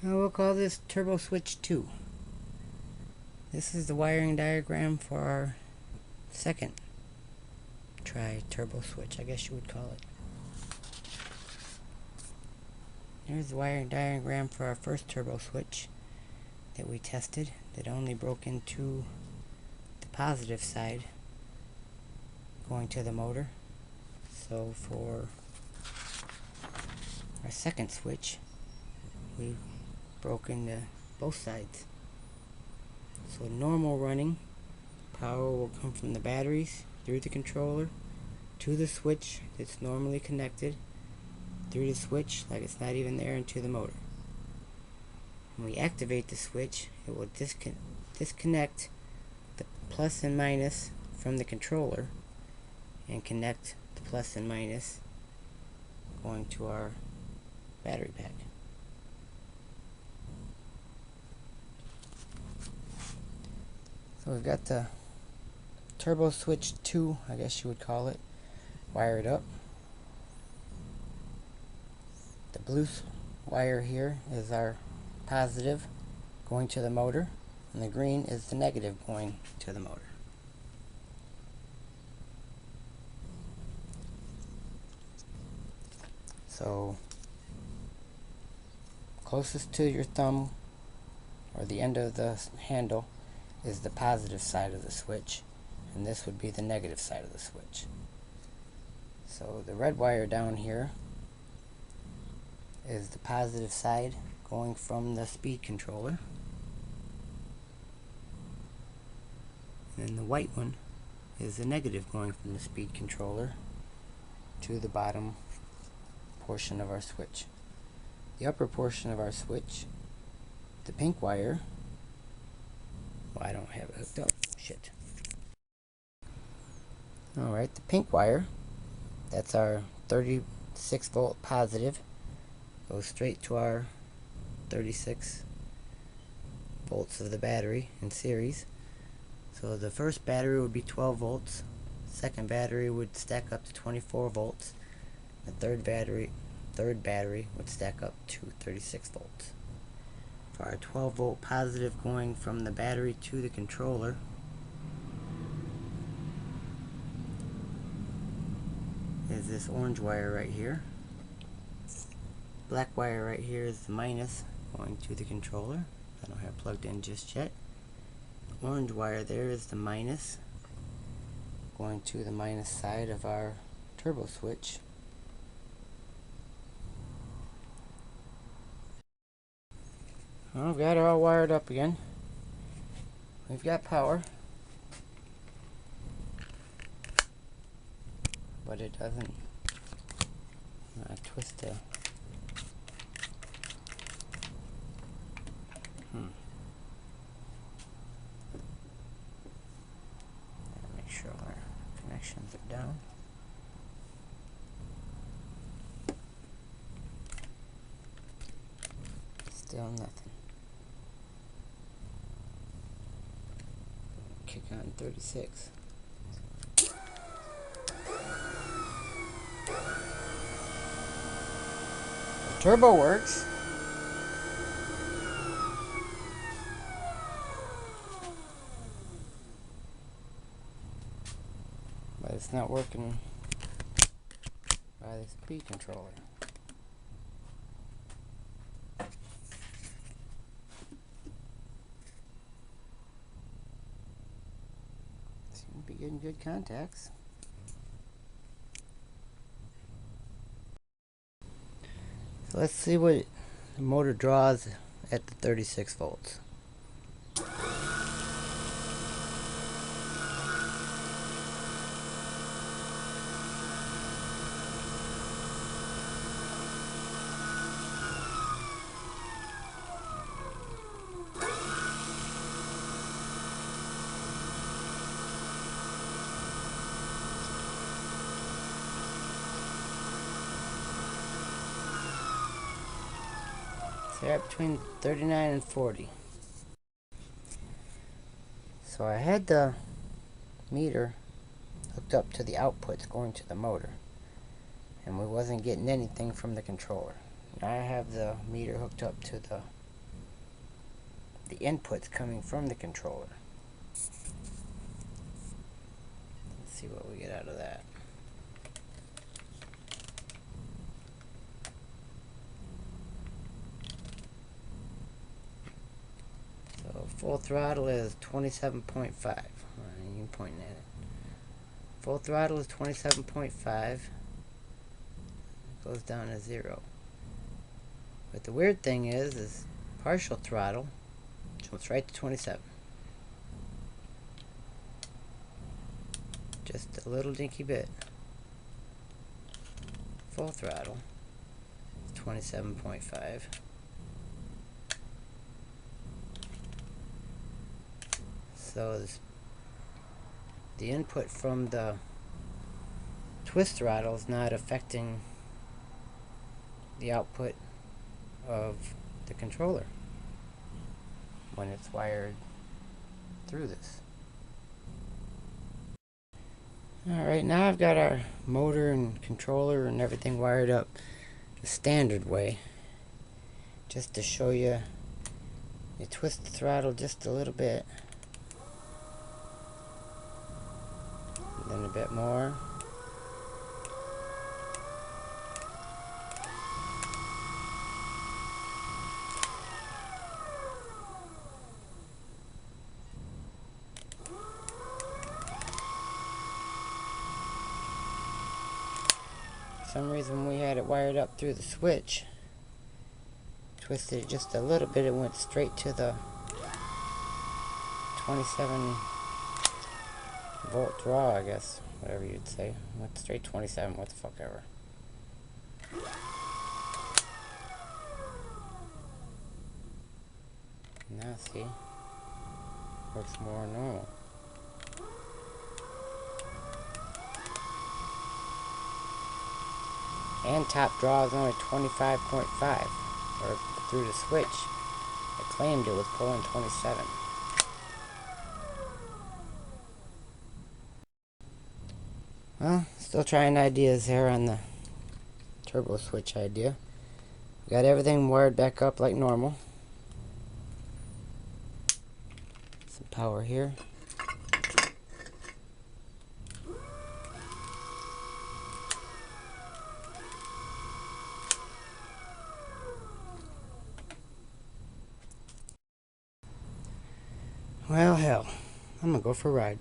And we'll call this turbo switch 2. This is the wiring diagram for our second turbo switch, I guess you would call it. Here's the wiring diagram for our first turbo switch that we tested that only broke into the positive side going to the motor. So for our second switch, we broke into both sides. So normal running power will come from the batteries through the controller to the switch that's normally connected, through the switch like it's not even there, into the motor. When we activate the switch, it will disconnect the plus and minus from the controller and connect the plus and minus going to our battery pack. So we've got the turbo switch 2, I guess you would call it, wired up. The blue wire here is our positive going to the motor, and the green is the negative going to the motor. So closest to your thumb or the end of the handle is the positive side of the switch, and this would be the negative side of the switch. So the red wire down here is the positive side going from the speed controller, and then the white one is the negative going from the speed controller to the bottom portion of our switch. The upper portion of our switch, the pink wire, well, I don't have it hooked up, shit. Alright, the pink wire, that's our 36 volt positive, goes straight to our 36 volts of the battery in series. So the first battery would be 12 volts, second battery would stack up to 24 volts, the third battery would stack up to 36 volts. For our 12 volt positive going from the battery to the controller, is this orange wire right here. Black wire right here is the minus going to the controller. I don't have it plugged in just yet. The orange wire there is the minus going to the minus side of our turbo switch. Well, we've got it all wired up again. We've got power, but it doesn't twist the make sure our connections are down. Still nothing. Kick on 36. The turbo works. But it's not working by the speed controller. Seem to be getting good contacts. So let's see what the motor draws at the 36 volts. So they're between 39 and 40. So I had the meter hooked up to the outputs going to the motor, and we wasn't getting anything from the controller. Now I have the meter hooked up to the the inputs coming from the controller. Let's see what we get out of that. So full throttle is 27.5. You're pointing at it. Full throttle is 27.5. It goes down to 0. But the weird thing is partial throttle jumps right to 27. Just a little dinky bit. Full throttle is 27.5. So the input from the twist throttle is not affecting the output of the controller when it's wired through this. Alright, now I've got our motor and controller and everything wired up the standard way. Just to show you, you twist the throttle just a little bit, and then a bit more. For some reason, when we had it wired up through the switch, twisted it just a little bit, it went straight to the 27 volt draw, I guess, whatever you'd say. Went straight 27, what the fuck ever. Now see, works more normal. And top draw is only 25.5, or through the switch. It claimed it was pulling 27. Well, still trying ideas here on the turbo switch idea. Got everything wired back up like normal. Some power here. Well, hell, I'm gonna go for a ride.